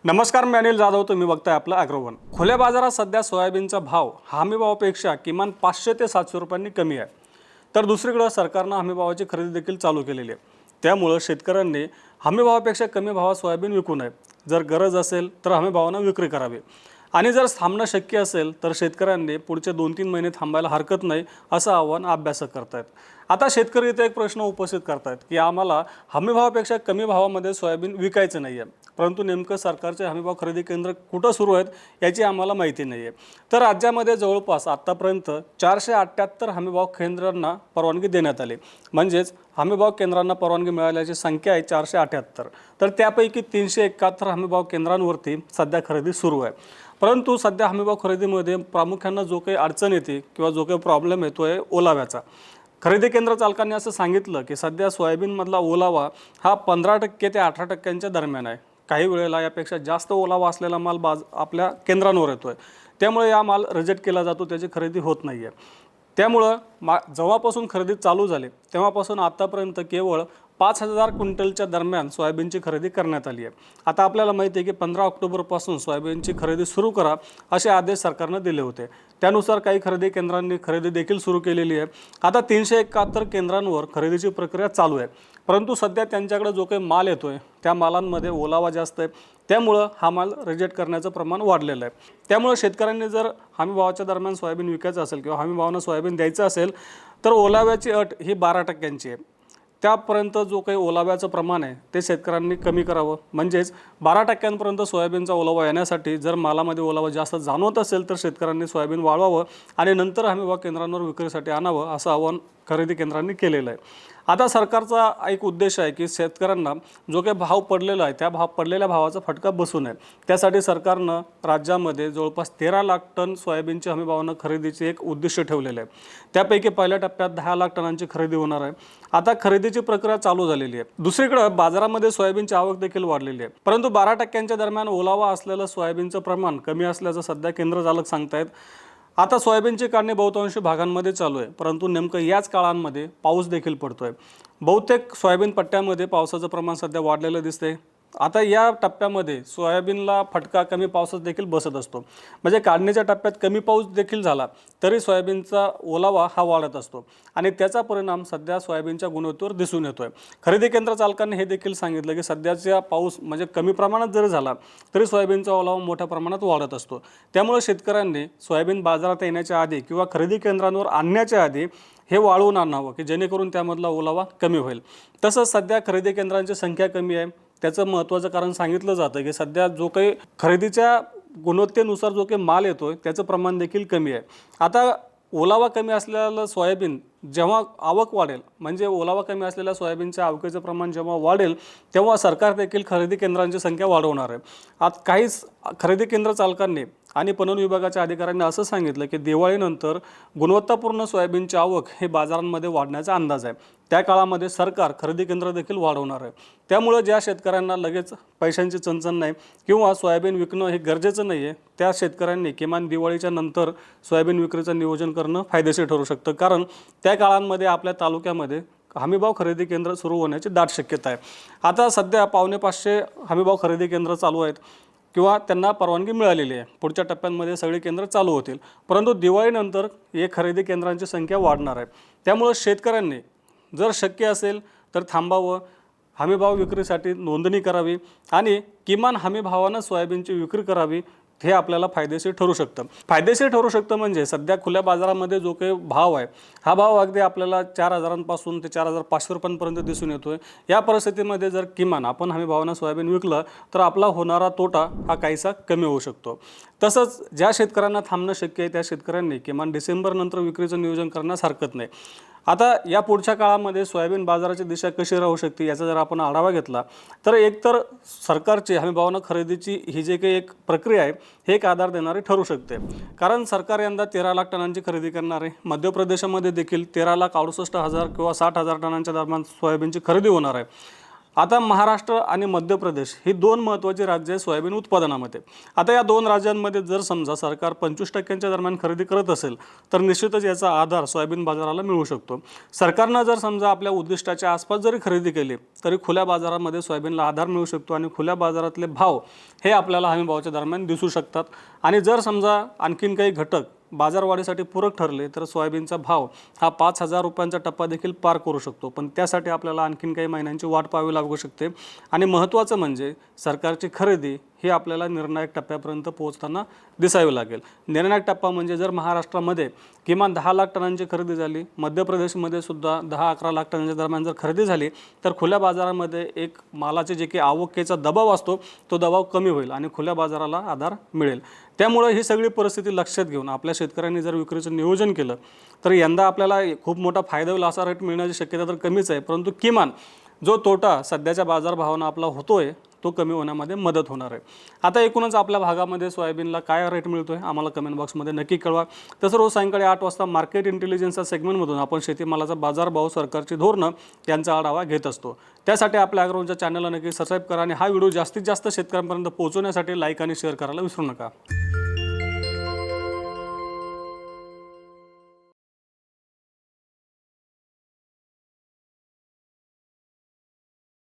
नमस्कार, मी अनिल जाधव. तुम्ही बघताय आपलं ॲग्रोवन. खुल्या बाजारात सध्या सोयाबीनचा भाव हमीभावापेक्षा किमान 500 ते 700 रुपयांनी कमी आहे. तर दुसरीकडे सरकारनं हमीभावाची खरेदी देखील चालू केलेली आहे. त्यामुळे शेतकऱ्यांनी हमीभावापेक्षा कमी भावात सोयाबीन विकू नये. जर गरज असेल तर हमीभावानं विक्री करावी आणि जर थांबणं शक्य असेल तर शेतकऱ्यांनी पुढचे 2-3 महिने थांबायला हरकत नाही, असं आव्हान अभ्यासक करतायत. आता शेतकरी इथे एक प्रश्न उपस्थित करतायत की आम्हाला हमीभावापेक्षा कमी भावामध्ये सोयाबीन विकायचं नाही आहे, परंतु नेमकं सरकारचे हमीभाव खरेदी केंद्र कुठं सुरू आहेत याची आम्हाला माहिती नाही आहे. तर राज्यामध्ये जवळपास आत्तापर्यंत 478 हमीभाव केंद्रांना परवानगी देण्यात आली. म्हणजेच हमीभाव केंद्रांना परवानगी मिळाल्याची संख्या आहे 478. तर त्यापैकी 371 हमीभाव केंद्रांवरती सध्या खरेदी सुरू आहे. परंतु सध्या हमीभाव खरेदीमध्ये प्रामुख्यानं जो काही अडचण येते किंवा जो काही प्रॉब्लेम येतो आहे ओलाव्याचा. खरेदी केंद्र चालकांनी असं सांगितलं की सध्या सोयाबीनमधला ओलावा हा 15% ते 18% दरम्यान आहे. काही वेळेला यापेक्षा जास्त ओलावा असलेला माल आपल्या केंद्रांवर येतो आहे. त्यामुळे या माल रिजेक्ट केला जातो, त्याची खरेदी होत नाही आहे. त्यामुळं जेव्हापासून खरेदी चालू झाली तेव्हापासून आत्तापर्यंत केवळ 5,000 क्विंटलच्या दरम्यान सोयाबीनची खरेदी करण्यात आली आहे. आता आपल्याला माहिती आहे की 15 ऑक्टोबरपासून सोयाबीनची खरेदी सुरू करा असे आदेश सरकारनं दिले होते. त्यानुसार काही खरेदी केंद्रांनी खरेदी देखील सुरू केलेली आहे. आता 371 केंद्रांवर खरेदीची प्रक्रिया चालू आहे. परंतु सध्या त्यांच्याकडे जो काही माल येतो आहे त्या मालांमध्ये ओलावा जास्त आहे. त्यामुळं हा माल रिजेक्ट करण्याचं प्रमाण वाढलेलं आहे. त्यामुळे शेतकऱ्यांनी जर हमीभावाच्या दरम्यान सोयाबीन विकायचं असेल किंवा हमीभावानं सोयाबीन द्यायचं असेल तर ओलाव्याची अट ही 12%ची आहे. त्यापर्यंत जो काही ओलाव्याचं प्रमाण आहे ते शेतकऱ्यांनी कमी करावं. म्हणजेच 12%पर्यंत सोयाबीनचा ओलावा येण्यासाठी जर मालामध्ये ओलावा जास्त जाणवत असेल तर शेतकऱ्यांनी सोयाबीन वाळवावं आणि नंतर हमीभाव केंद्रांवर विक्रीसाठी आणावं, असं आवाहन खरेदी केंद्रांनी केलेलं आहे. आता सरकारचा एक उद्देश आहे की शेतकऱ्यांना जो काही भाव पडलेला आहे त्या पडलेल्या भावाचा फटका बसू नये. त्यासाठी सरकारनं राज्यामध्ये जवळपास 13 लाख टन सोयाबीनची हमीभावानं खरेदीचे एक उद्दिष्ट ठेवलेलं आहे. त्यापैकी पहिल्या टप्प्यात 10 लाख टनांची खरेदी होणार आहे. आता खरेदीची प्रक्रिया चालू झालेली आहे. दुसरीकडे बाजारामध्ये सोयाबीनची आवक देखील वाढलेली आहे. परंतु 12%च्या दरम्यान ओलावा असलेलं सोयाबीनचं प्रमाण कमी असल्याचं सध्या केंद्र चालक सांगतायत. आता सोयाबीनची काढणी बहुतांशी भागांमध्ये चालू आहे, परंतु नेमकं याच काळांमध्ये पाऊस देखील पडतोय. बहुतेक सोयाबीन पट्ट्यामध्ये पावसाचं प्रमाण सध्या वाढलेलं दिसतंय. आता या टप्प्यामध्ये सोयाबीनला फटका कमी पावसात देखील बसत असतो. म्हणजे काढणीच्या टप्प्यात कमी पाऊस देखील झाला तरी सोयाबीनचा ओलावा हा वाढत असतो आणि त्याचा परिणाम सध्या सोयाबीनच्या गुणवत्तेवर दिसून येतोय. खरेदी केंद्र चालकांनी हे देखील सांगितलं की सध्याचा पाऊस म्हणजे कमी प्रमाणात जरी झाला तरी सोयाबीनचा ओलावा मोठ्या प्रमाणात वाढत असतो. त्यामुळे शेतकऱ्यांनी सोयाबीन बाजारात येण्याच्या आधी किंवा खरेदी केंद्रांवर आणण्याच्या आधी हे वाळवून आणावं की जेणेकरून त्यामधला ओलावा कमी होईल. तसंच सध्या खरेदी केंद्रांची संख्या कमी आहे. त्याचं महत्त्वाचं कारण सांगितलं जातं की सध्या जो काही खरेदीच्या गुणवत्तेनुसार जो काही माल येतोय त्याचं प्रमाण देखील कमी आहे. आता ओलावा कमी असलेलं सोयाबीन जेव्हा आवक वाढेल, म्हणजे ओलावा कमी असलेल्या सोयाबीनच्या आवकेचं प्रमाण जेव्हा वाढेल तेव्हा सरकार देखील खरेदी केंद्रांची संख्या वाढवणार आहे. आता काहीच खरेदी केंद्र चालकांनी आणि पणन विभागाच्या अधिकाऱ्यांनी असं सांगितलं की दिवाळीनंतर गुणवत्तापूर्ण सोयाबीनची आवक हे बाजारांमध्ये वाढण्याचा अंदाज आहे. त्या काळामध्ये सरकार खरेदी केंद्र देखील वाढवणार आहे. त्यामुळे ज्या शेतकऱ्यांना लगेच पैशांची चणचण नाही किंवा सोयाबीन विकणं हे गरजेचं नाही आहे त्या शेतकऱ्यांनी किमान दिवाळीच्या नंतर सोयाबीन विक्रीचं नियोजन करणं फायदेशीर ठरू शकतं. कारण त्या काळांमध्ये आपल्या तालुक्यामध्ये हमीभाव खरेदी केंद्र सुरू होण्याची दाट शक्यता आहे. आता सध्या 550 हमीभाव खरेदी केंद्र चालू आहेत किंवा त्यांना परवानगी मिळालेली आहे. पुढच्या टप्प्यांमध्ये सगळी केंद्र चालू होतील. परंतु दिवाळीनंतर हे खरेदी केंद्रांची संख्या वाढणार आहे. त्यामुळे शेतकऱ्यांनी जर शक्य असेल तर थांबावं, हमीभाव विक्रीसाठी नोंदणी करावी आणि किमान हमीभावानं सोयाबीनची विक्री करावी. हे आपल्याला फायदेशीर ठरू शकतं. फायदेशीर ठरू शकतं म्हणजे सध्या खुल्या बाजारामध्ये जो काही भाव आहे हा भाव अगदी आपल्याला 4,000 पासून ते 4,500 रुपयांपर्यंत दिसून येतोय. या परिस्थितीमध्ये जर किमान आपण हमीभावानं सोयाबीन विकलं तर आपला होणारा तोटा हा काहीसा कमी होऊ शकतो. तसंच ज्या शेतकऱ्यांना थांबणं शक्य आहे त्या शेतकऱ्यांनी किमान डिसेंबरनंतर विक्रीचं नियोजन करण्यास हरकत नाही. आता या पुढच्या काळामध्ये सोयाबीन बाजाराची दिशा कशी राहू शकते याचा जर आपण आढावा घेतला तर एकतर सरकारची हमीभावानं खरेदीची ही जे काही एक प्रक्रिया आहे हे एक आधार देणारी ठरू शकते. कारण सरकार यंदा 13 लाख टनांची खरेदी करणार आहे. मध्य प्रदेशामध्ये देखील 13,68,000 किंवा 60,000 टनांच्या दरम्यान सोयाबीनची खरेदी होणार आहे. आता महाराष्ट्र आणि मध्य प्रदेश ही दोन महत्त्वाची राज्ये आहेत सोयाबीन उत्पादनामध्ये. आता या दोन राज्यांमध्ये जर समजा सरकार 25% दरम्यान खरेदी करत असेल तर निश्चितच याचा आधार सोयाबीन बाजाराला मिळू शकतो. सरकारनं जर समजा आपल्या उद्दिष्टाच्या आसपास जरी खरेदी केली तरी खुल्या बाजारामध्ये सोयाबीनला आधार मिळू शकतो आणि खुल्या बाजारातले भाव हे आपल्याला हमीभावाच्या दरम्यान दिसू शकतात. आणि जर समजा आणखीन काही घटक बाजारवाढीसाठी पूरक ठरले तर सोयाबीनचा भाव हा 5,000 रुपयांचा टप्पा देखील पार करू शकतो. पण त्यासाठी आपल्याला आणखीन काही महिन्यांची वाट पाहावी लागू शकते. आणि महत्त्वाचं म्हणजे सरकारची खरेदी ही आपल्याला निर्णायक टप्प्यापर्यंत पोहोचताना दिसावी लागेल. निर्णायक टप्पा म्हणजे जर महाराष्ट्रामध्ये किमान 10 लाख टनांची खरेदी झाली, मध्य प्रदेशमध्ये सुद्धा 10-11 लाख टनांच्या दरम्यान जर खरेदी झाली तर खुल्या बाजारामध्ये एक मालाचे जे काही आवकेचा दबाव असतो तो दबाव कमी होईल आणि खुल्या बाजाराला आधार मिळेल. त्यामुळे ही सगळी परिस्थिती लक्षात घेऊन आपल्या शेतकऱ्यांनी जर विक्रीचं नियोजन केलं तर यंदा आपल्याला खूप मोठा फायदा होईल असा रेट मिळण्याची शक्यता तर कमीच आहे. परंतु किमान जो तोटा सध्याच्या बाजारभावानं आपला होतोय तो कमी होण्यामध्ये मदत होणार आहे. आता एकूणच आपल्या भागामध्ये सोयाबीनला काय रेट मिळतोय आम्हाला कमेंट बॉक्समध्ये नक्की कळवा. तसं रोज सायंकाळी 8 वाजता मार्केट इंटेलिजन्सच्या सेगमेंटमधून आपण शेतीमालाचा बाजारभाव, सरकारची धोरणं यांचा आढावा घेत असतो. त्यासाठी आपल्या ॲग्रोवनच्या चॅनलला नक्की सबस्क्राईब करा आणि हा व्हिडिओ जास्तीत जास्त शेतकऱ्यांपर्यंत पोहोचवण्यासाठी लाईक आणि शेअर करायला विसरू नका.